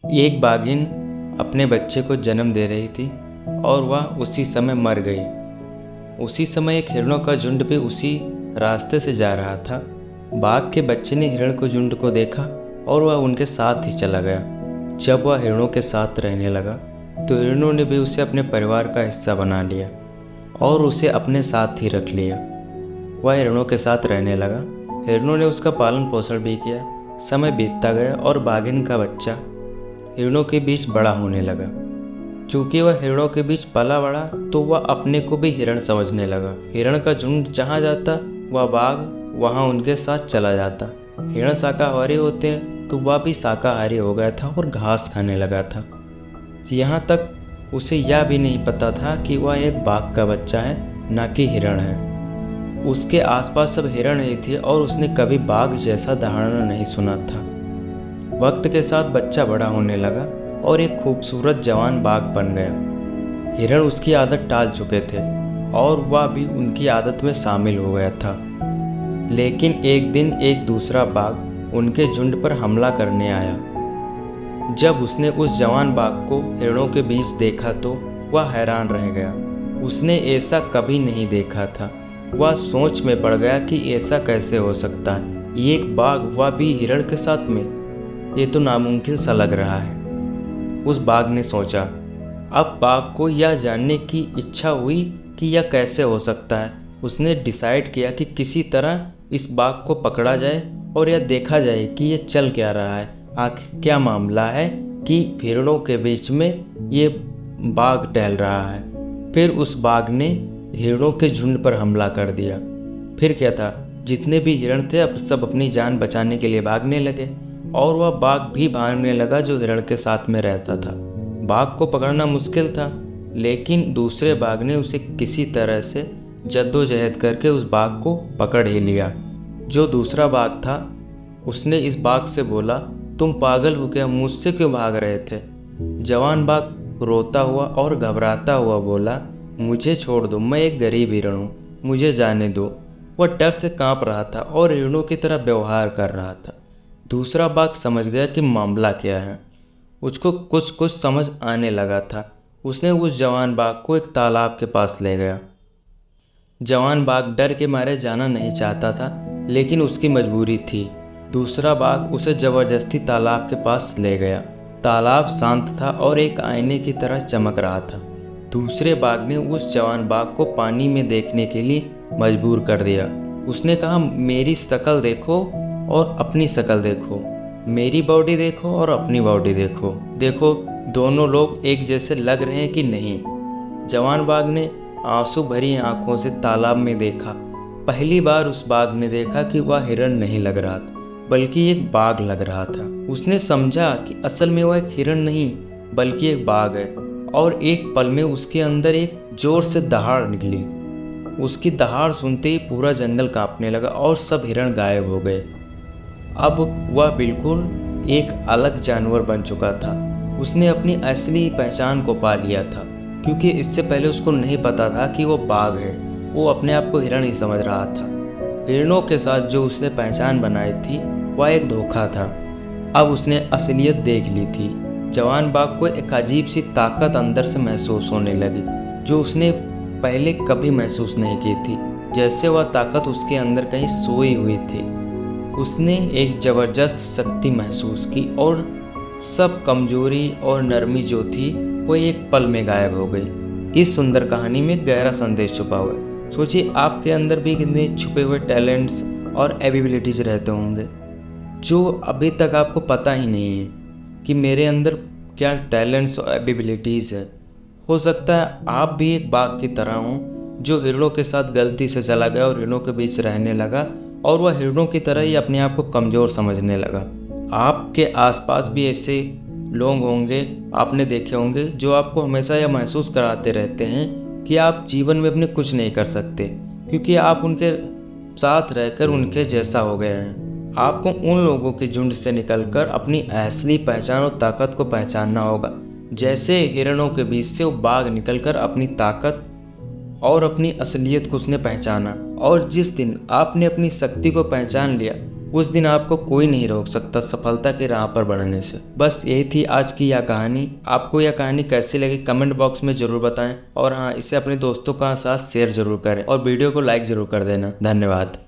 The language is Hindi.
एक बाघिन अपने बच्चे को जन्म दे रही थी और वह उसी समय मर गई। उसी समय एक हिरणों का झुंड भी उसी रास्ते से जा रहा था। बाघ के बच्चे ने हिरण को झुंड को देखा और वह उनके साथ ही चला गया। जब वह हिरणों के साथ रहने लगा तो हिरणों ने भी उसे अपने परिवार का हिस्सा बना लिया और उसे अपने साथ ही रख लिया। वह हिरणों के साथ रहने लगा। हिरणों ने उसका पालन पोषण भी किया। समय बीतता गया और बाघिन का बच्चा हिरणों के बीच बड़ा होने लगा। चूंकि वह हिरणों के बीच पला बड़ा तो वह अपने को भी हिरण समझने लगा। हिरण का झुंड जहाँ जाता वह बाघ वहाँ उनके साथ चला जाता। हिरण शाकाहारी होते हैं तो वह भी शाकाहारी हो गया था और घास खाने लगा था। यहाँ तक उसे यह भी नहीं पता था कि वह एक बाघ का बच्चा है, ना कि हिरण है। उसके आसपास सब हिरण ही थे और उसने कभी बाघ जैसा दहाड़ना नहीं सुना था। वक्त के साथ बच्चा बड़ा होने लगा और एक खूबसूरत जवान बाघ बन गया। हिरण उसकी आदत टाल चुके थे और वह भी उनकी आदत में शामिल हो गया था। लेकिन एक दिन एक दूसरा बाघ उनके झुंड पर हमला करने आया। जब उसने उस जवान बाघ को हिरणों के बीच देखा तो वह हैरान रह गया। उसने ऐसा कभी नहीं देखा था। वह सोच में पड़ गया कि ऐसा कैसे हो सकता है, एक बाघ वह भी हिरण के साथ में, ये तो नामुमकिन सा लग रहा है। उस बाघ ने सोचा। अब बाघ को यह जानने की इच्छा हुई कि यह कैसे हो सकता है। उसने डिसाइड किया कि किसी तरह इस बाघ को पकड़ा जाए और यह देखा जाए कि यह चल क्या रहा है, आखिर क्या मामला है कि हिरणों के बीच में ये बाघ टहल रहा है। फिर उस बाघ ने हिरणों के झुंड पर हमला कर दिया। फिर क्या था, जितने भी हिरण थे अब सब अपनी जान बचाने के लिए भागने लगे और वह बाघ भी भागने लगा जो हिरण के साथ में रहता था। बाघ को पकड़ना मुश्किल था, लेकिन दूसरे बाघ ने उसे किसी तरह से जद्दोजहद करके उस बाघ को पकड़ ही लिया। जो दूसरा बाघ था उसने इस बाघ से बोला, तुम पागल हो क्या, मुझसे क्यों भाग रहे थे। जवान बाघ रोता हुआ और घबराता हुआ बोला, मुझे छोड़ दो, मैं एक गरीब हिरण हूँ, मुझे जाने दो। वह डर से कांप रहा था और हिरणों की तरह व्यवहार कर रहा था। दूसरा बाघ समझ गया कि मामला क्या है। उसको कुछ कुछ समझ आने लगा था। उसने उस जवान बाघ को एक तालाब के पास ले गया। जवान बाघ डर के मारे जाना नहीं चाहता था, लेकिन उसकी मजबूरी थी। दूसरा बाघ उसे जबरदस्ती तालाब के पास ले गया। तालाब शांत था और एक आईने की तरह चमक रहा था। दूसरे बाघ ने उस जवान बाघ को पानी में देखने के लिए मजबूर कर दिया। उसने कहा, मेरी शक्ल देखो और अपनी शक्ल देखो, मेरी बॉडी देखो और अपनी बॉडी देखो, देखो दोनों लोग एक जैसे लग रहे हैं कि नहीं। जवान बाघ ने आंसू भरी आंखों से तालाब में देखा। पहली बार उस बाघ ने देखा कि वह हिरण नहीं लग रहा था, बल्कि एक बाघ लग रहा था। उसने समझा कि असल में वह एक हिरण नहीं बल्कि एक बाघ है और एक पल में उसके अंदर एक जोर से दहाड़ निकली। उसकी दहाड़ सुनते ही पूरा जंगल कांपने लगा और सब हिरण गायब हो गए। अब वह बिल्कुल एक अलग जानवर बन चुका था। उसने अपनी असली पहचान को पा लिया था, क्योंकि इससे पहले उसको नहीं पता था कि वो बाघ है। वो अपने आप को हिरण ही समझ रहा था। हिरणों के साथ जो उसने पहचान बनाई थी वह एक धोखा था। अब उसने असलियत देख ली थी। जवान बाघ को एक अजीब सी ताकत अंदर से महसूस होने लगी, जो उसने पहले कभी महसूस नहीं की थी। जैसे वह ताकत उसके अंदर कहीं सोई हुई थी। उसने एक ज़बरदस्त शक्ति महसूस की और सब कमजोरी और नरमी जो थी वो एक पल में गायब हो गई। इस सुंदर कहानी में गहरा संदेश छुपा हुआ है। सोचिए आपके अंदर भी कितने छुपे हुए टैलेंट्स और एबिलिटीज रहते होंगे जो अभी तक आपको पता ही नहीं है कि मेरे अंदर क्या टैलेंट्स और एबिलिटीज़ है। हो सकता है आप भी एक बाघ की तरह हों जो हिरणों के साथ गलती से चला गया और हिरणों के बीच रहने लगा और वह हिरणों की तरह ही अपने आप को कमज़ोर समझने लगा। आपके आसपास भी ऐसे लोग होंगे, आपने देखे होंगे, जो आपको हमेशा यह महसूस कराते रहते हैं कि आप जीवन में अपने कुछ नहीं कर सकते, क्योंकि आप उनके साथ रहकर उनके जैसा हो गए हैं। आपको उन लोगों के झुंड से निकलकर अपनी असली पहचान और ताकत को पहचानना होगा। जैसे हिरणों के बीच से वो बाघ निकलकर अपनी ताकत और अपनी असलियत को उसने पहचाना, और जिस दिन आपने अपनी शक्ति को पहचान लिया उस दिन आपको कोई नहीं रोक सकता सफलता की राह पर बढ़ने से। बस यही थी आज की यह कहानी। आपको यह कहानी कैसी लगी कमेंट बॉक्स में जरूर बताएं, और हाँ, इसे अपने दोस्तों के साथ शेयर जरूर करें और वीडियो को लाइक जरूर कर देना। धन्यवाद।